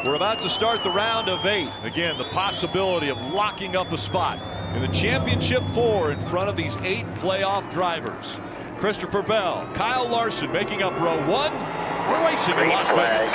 We're about to start the round of 8. Again, the possibility of locking up a spot in the championship 4 in front of these 8 playoff drivers. Christopher Bell, Kyle Larson making up row 1. We're racing in Las Vegas.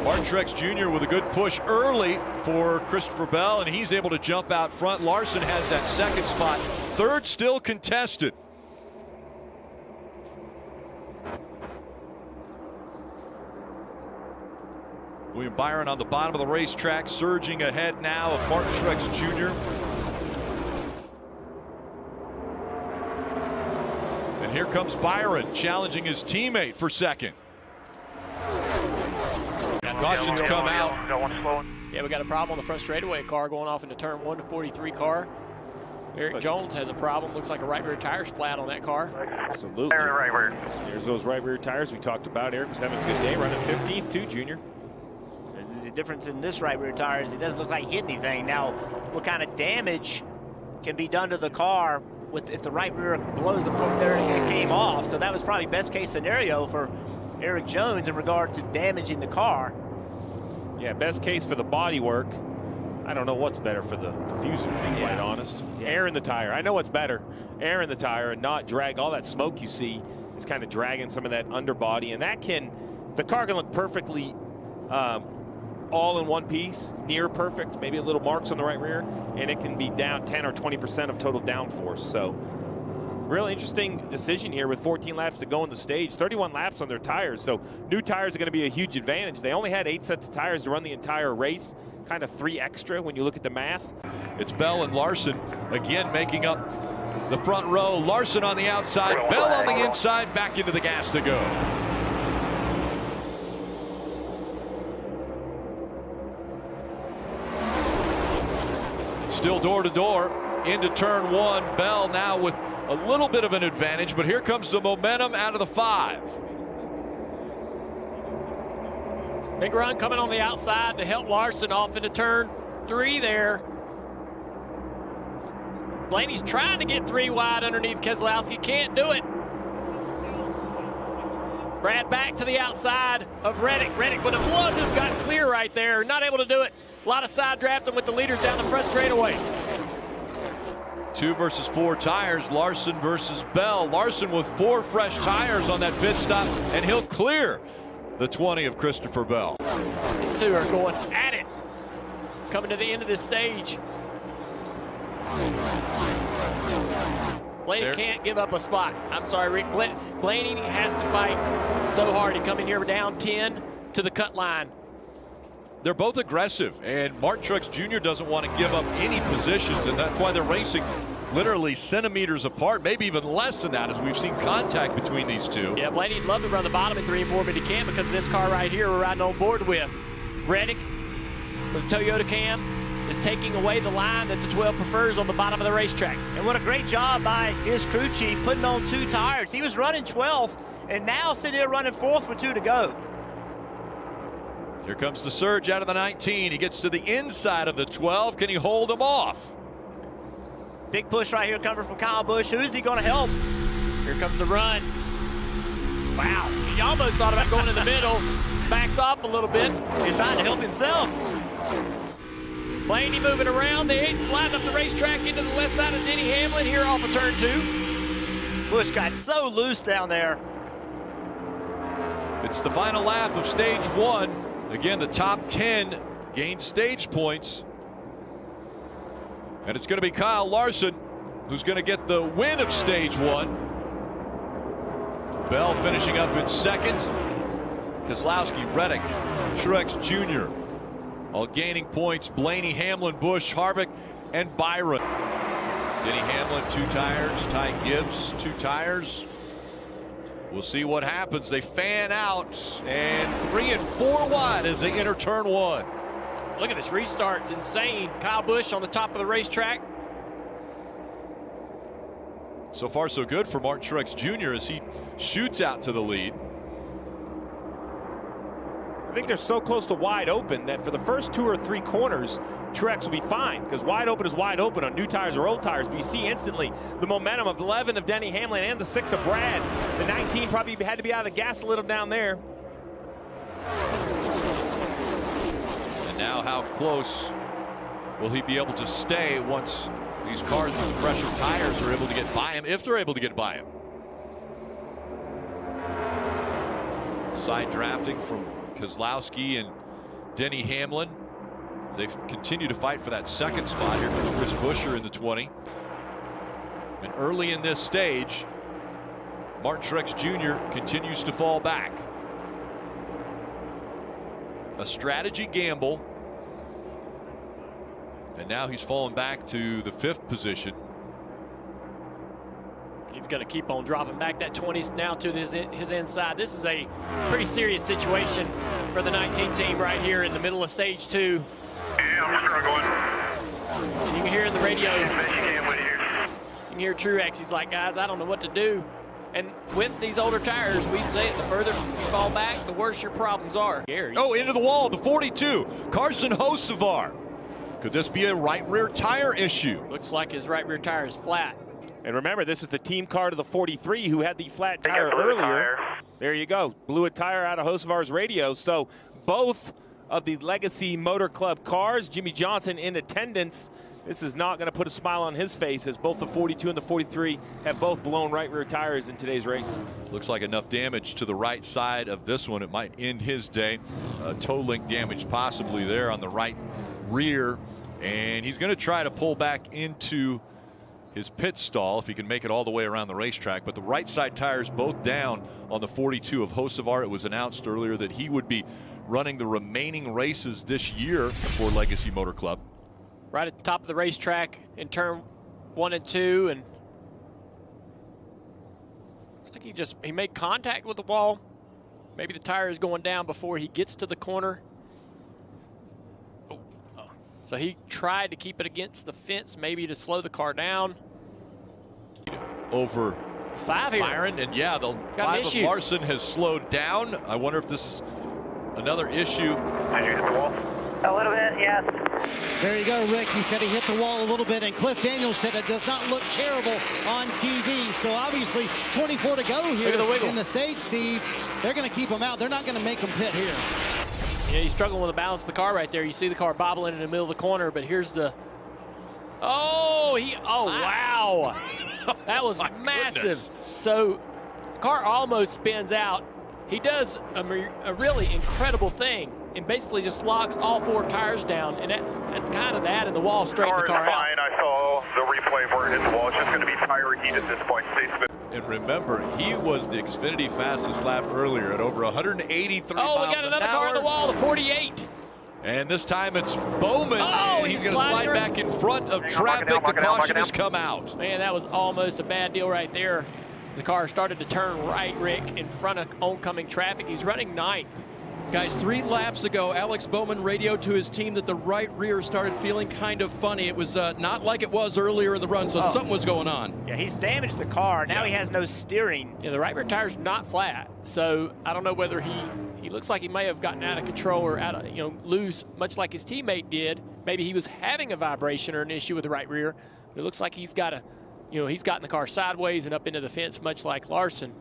Martin Truex Jr. with a good push early for Christopher Bell, and he's able to jump out front. Larson has that second spot. Third still contested. William Byron on the bottom of the racetrack, surging ahead now of Martin Truex Jr. And here comes Byron challenging his teammate for second. Cautions come out. Yeah, we got a problem on the front straightaway. Car going off into turn 1 to 43 car. Eric Jones has a problem. Looks like a right rear tire's flat on that car. Absolutely. There's those right rear tires we talked about. Eric was having a good day, running 15th too, Junior. The difference in this right rear tire is it doesn't look like it hit anything. Now, what kind of damage can be done to the car if the right rear blows up there and it came off? So that was probably best case scenario for Eric Jones in regard to damaging the car. Yeah, best case for the body work. I don't know what's better for the diffuser, to be quite honest. Yeah. Air in the tire. I know what's better. Air in the tire and not drag all that smoke you see. Is kind of dragging some of that underbody, and that the car can look perfectly all in one piece, near perfect, maybe a little marks on the right rear, and it can be down 10 or 20% of total downforce. So real interesting decision here with 14 laps to go in the stage, 31 laps on their tires. So new tires are going to be a huge advantage. They only had 8 sets of tires to run the entire race, kind of 3 extra when you look at the math. It's Bell and Larson again making up the front row. Larson on the outside, Bell on the inside, back into the gas to go. Still door to door into turn 1. Bell now with a little bit of an advantage, but here comes the momentum out of the 5. Big run coming on the outside to help Larson off into turn 3 there. Blaney's trying to get 3 wide underneath Keselowski, can't do it. Brad back to the outside of Reddick. Reddick would have loved to have gotten clear right there, not able to do it. A lot of side drafting with the leaders down the front straightaway. 2 versus 4 tires, Larson versus Bell. Larson with 4 fresh tires on that pit stop, and he'll clear the 20 of Christopher Bell. These two are going at it, coming to the end of this stage. Blaney can't give up a spot. I'm sorry, Rick. Blaney has to fight so hard to come in here down 10 to the cut line. They're both aggressive, and Martin Truex Jr. doesn't want to give up any positions, and that's why they're racing literally centimeters apart, maybe even less than that, as we've seen contact between these two. Yeah, Blaney'd love to run the bottom in 3 and 4, but he can't because of this car right here we're riding on board with. Reddick with the Toyota Cam is taking away the line that the 12 prefers on the bottom of the racetrack. And what a great job by his crew chief putting on 2 tires. He was running 12th and now sitting there running 4th with 2 to go. Here comes the surge out of the 19. He gets to the inside of the 12. Can he hold him off? Big push right here coming from Kyle Busch. Who is he going to help? Here comes the run. Wow, he almost thought about going in the middle. Backs off a little bit. He's trying to help himself. Blaney moving around. The 8 sliding up the racetrack into the left side of Denny Hamlin here off of turn 2. Busch got so loose down there. It's the final lap of stage 1. Again, the top 10 gain stage points. And it's going to be Kyle Larson who's going to get the win of stage 1. Bell finishing up in second. Keselowski, Reddick, Truex Jr. all gaining points. Blaney, Hamlin, Busch, Harvick, and Byron. Denny Hamlin, 2 tires. Ty Gibbs, 2 tires. We'll see what happens. They fan out, and 3 and 4 wide as they enter turn 1. Look at this restart. It's insane. Kyle Busch on the top of the racetrack. So far, so good for Martin Truex Jr. as he shoots out to the lead. I think they're so close to wide open that for the first 2 or 3 corners, Truex will be fine, because wide open is wide open on new tires or old tires. But you see instantly the momentum of 11 of Denny Hamlin and the 6 of Brad. The 19 probably had to be out of the gas a little down there. And now how close will he be able to stay once these cars with the fresher tires are able to get by him, if they're able to get by him? Side drafting from Keselowski and Denny Hamlin as they continue to fight for that second spot here for Chris Buescher in the 20. And early in this stage, Martin Truex Jr. continues to fall back. A strategy gamble. And now he's fallen back to the 5th position. He's going to keep on dropping back. That 20's now to his inside. This is a pretty serious situation for the 19 team right here in the middle of stage 2. Yeah, I'm struggling. You can hear in the radio. Best you can with you. You can hear Truex. He's like, guys, I don't know what to do. And with these older tires, we say it, the further you fall back, the worse your problems are. Gary. Oh, into the wall, the 42, Carson Hocevar. Could this be a right rear tire issue? Looks like his right rear tire is flat. And remember, this is the team car to the 43 who had the flat tire earlier. There you go. Blew a tire out of Hocevar's radio. So both of the Legacy Motor Club cars, Jimmy Johnson in attendance. This is not going to put a smile on his face, as both the 42 and the 43 have both blown right rear tires in today's race. Looks like enough damage to the right side of this one. It might end his day. Toe link damage possibly there on the right rear. And he's going to try to pull back into his pit stall if he can make it all the way around the racetrack. But the right side tires both down on the 42 of Hocevar. It was announced earlier that he would be running the remaining races this year for Legacy Motor Club. Right at the top of the racetrack in turn 1 and 2, and it's like he made contact with the wall. Maybe the tire is going down before he gets to the corner. So he tried to keep it against the fence, maybe to slow the car down. Over 5 here. Byron, and yeah, the 5 of Larson has slowed down. I wonder if this is another issue. Did you hit the wall? A little bit, yes. There you go, Rick. He said he hit the wall a little bit, and Cliff Daniels said it does not look terrible on TV. So obviously 24 to go here in the stage, Steve. They're going to keep him out. They're not going to make him pit here. Yeah, he's struggling with the balance of the car right there. You see the car bobbling in the middle of the corner, but here's the... Oh, wow. That was massive. Goodness. So the car almost spins out. He does a really incredible thing and basically just locks all 4 tires down, and that and the wall straightened the car out. Fine. I saw the replay where it hit the wall. It's just going to be tire heat at this point. Stay spin. And remember, he was the Xfinity fastest lap earlier at over 183 miles an hour. Oh, we got another car on the wall, the 48. And this time it's Bowman, and he's going to slide back in front of traffic. The caution has come out. Man, that was almost a bad deal right there. The car started to turn right, Rick, in front of oncoming traffic. He's running 9th. Guys, 3 laps ago, Alex Bowman radioed to his team that the right rear started feeling kind of funny. It was not like it was earlier in the run, so something was going on. Yeah, he's damaged the car. Now he has no steering. Yeah, the right rear tire's not flat, so I don't know whether he looks like he may have gotten out of control or out of, loose, much like his teammate did. Maybe he was having a vibration or an issue with the right rear. It looks like he's got he's gotten the car sideways and up into the fence, much like Larson.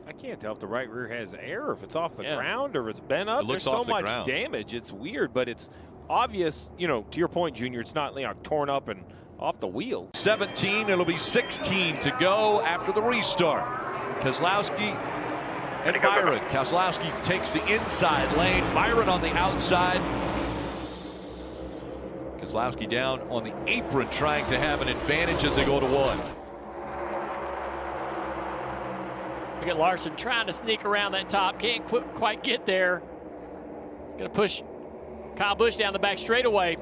I can't tell if the right rear has air, if it's off the ground, or if it's bent up. There's so much damage. It's weird, but it's obvious, to your point, Junior, it's not torn up and off the wheel. 17, it'll be 16 to go after the restart. Keselowski and Byron. Keselowski takes the inside lane, Byron on the outside. Keselowski down on the apron trying to have an advantage as they go to 1. Look at Larson trying to sneak around that top. Can't quite get there. He's going to push Kyle Busch down the back straightaway.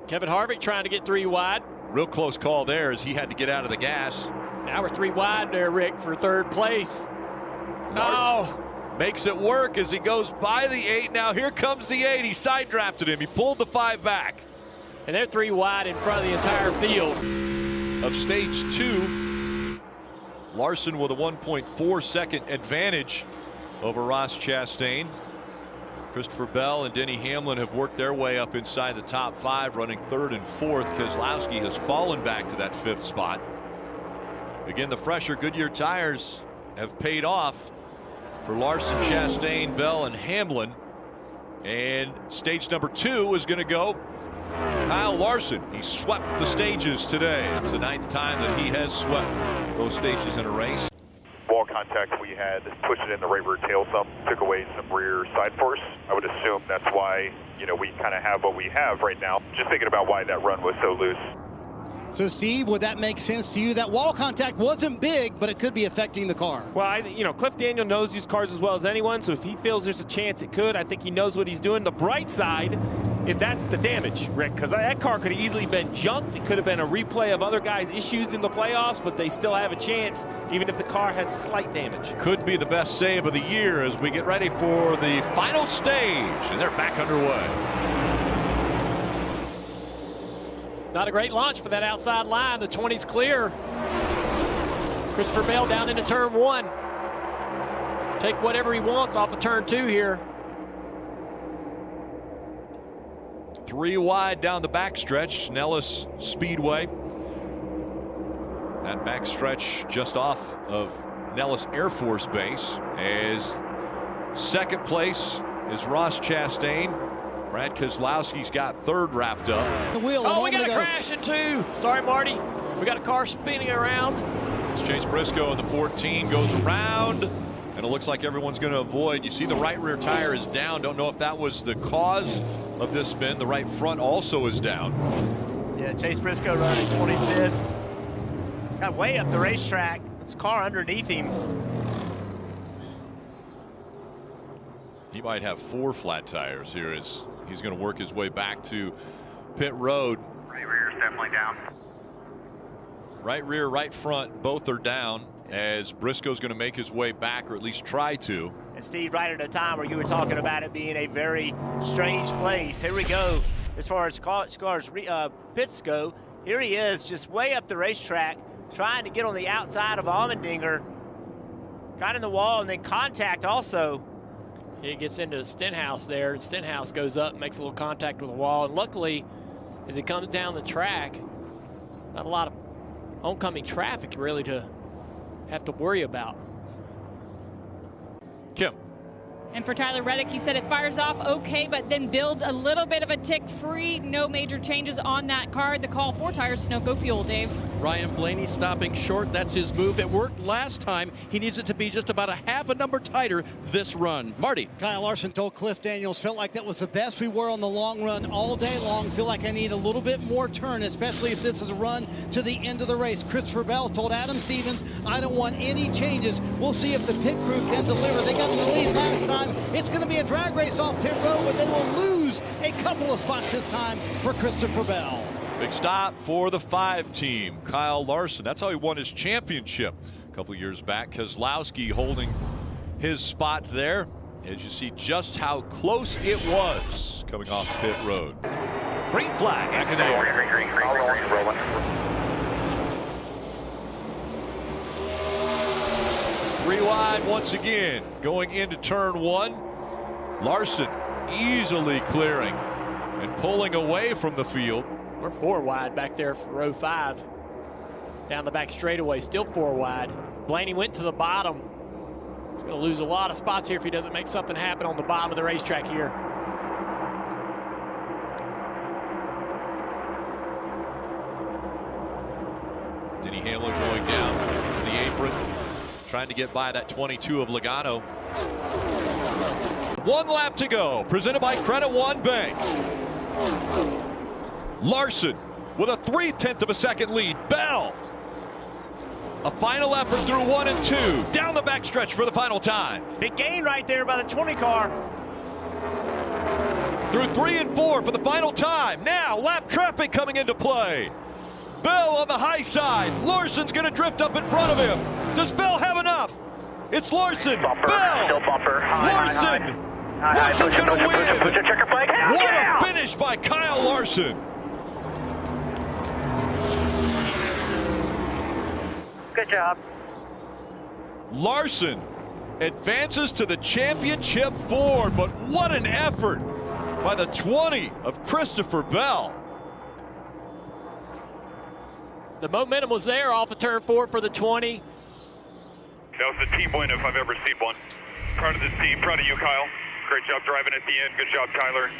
Kevin Harvick trying to get 3 wide. Real close call there as he had to get out of the gas. Now we're 3 wide there, Rick, for 3rd place. Makes it work as he goes by the 8. Now here comes the 8. He side drafted him. He pulled the 5 back. And they're 3 wide in front of the entire field. Of stage 2. Larson with a 1.4 second advantage over Ross Chastain. Christopher Bell and Denny Hamlin have worked their way up inside the top 5, running 3rd and 4th. Keselowski has fallen back to that 5th spot. Again, the fresher Goodyear tires have paid off for Larson, Chastain, Bell, and Hamlin. And stage number 2 is going to go Kyle Larson. He swept the stages today. It's the 9th time that he has swept those stages in a race. Wall contact, we had pushed it in the right rear tail some, took away some rear side force. I would assume that's why, you know, we kind of have what we have right now. Just thinking about why that run was so loose. So, Steve, would that make sense to you? That wall contact wasn't big, but it could be affecting the car. Well, you know, Cliff Daniel knows these cars as well as anyone, so if he feels there's a chance it could, I think he knows what he's doing. The bright side, if that's the damage, Rick, because that car could have easily been junked. It could have been a replay of other guys' issues in the playoffs, but they still have a chance, even if the car has slight damage. Could be the best save of the year as we get ready for the final stage, and they're back underway. Not a great launch for that outside line. The 20's clear. Christopher Bell down into turn 1. Take whatever he wants off of turn 2 here. 3 wide down the backstretch, Nellis Speedway. That backstretch just off of Nellis Air Force Base. As second place is Ross Chastain. Brad Keselowski's got 3rd wrapped up. The wheel. Oh, we got a crash in 2. Sorry, Marty. We got a car spinning around. Chase Briscoe in the 14 goes around, and it looks like everyone's going to avoid. You see the right rear tire is down. Don't know if that was the cause of this spin. The right front also is down. Yeah, Chase Briscoe running 25th. Got way up the racetrack. This car underneath him. He might have 4 flat tires here as he's going to work his way back to pit road. Right rear is definitely down. Right rear, right front, both are down as Briscoe's going to make his way back, or at least try to. And Steve, right at a time where you were talking about it being a very strange place. Here we go. As far as pits go, here he is just way up the racetrack trying to get on the outside of Allmendinger. Got in the wall and then contact also. He gets into Stenhouse there, and Stenhouse goes up, makes a little contact with the wall. And luckily, as he comes down the track, not a lot of oncoming traffic really to have to worry about. Kim. And for Tyler Reddick, he said it fires off okay, but then builds a little bit of a tick free. No major changes on that car. The call 4 tires, Sunoco fuel, Dave. Ryan Blaney stopping short. That's his move. It worked last time. He needs it to be just about a half a number tighter this run. Marty. Kyle Larson told Cliff Daniels, felt like that was the best we were on the long run all day long. Feel like I need a little bit more turn, especially if this is a run to the end of the race. Christopher Bell told Adam Stevens, I don't want any changes. We'll see if the pit crew can deliver. They got the lead last time. It's going to be a drag race off pit road, but they will lose a couple of spots this time for Christopher Bell. Big stop for the 5 team. Kyle Larson, that's how he won his championship a couple years back. Keselowski holding his spot there. As you see just how close it was coming off pit road. Green flag, back in there. Rolling. 3 wide once again, going into turn 1. Larson easily clearing and pulling away from the field. We're 4 wide back there for row 5. Down the back straightaway, still 4 wide. Blaney went to the bottom. He's going to lose a lot of spots here if he doesn't make something happen on the bottom of the racetrack here. Denny Hamlin going down to the apron, trying to get by that 22 of Logano. 1 lap to go, presented by Credit One Bank. Larson with a 3/10 of a second lead. Bell, a final effort through 1 and 2. Down the backstretch for the final time. Big gain right there by the 20 car. Through 3 and 4 for the final time. Now lap traffic coming into play. Bell on the high side. Larson's going to drift up in front of him. Does Bell have enough? It's Larson. Bumper, Bell. still bumper. Larson. Larson's going to win. Put your checker flag. Hell What yeah! a finish by Kyle Larson. Good job. Larson advances to the championship Ford, but what an effort by the 20 of Christopher Bell. The momentum was there off of turn 4 for the 20. That was a team win if I've ever seen one. Proud of this team, proud of you, Kyle. Great job driving at the end. Good job, Tyler.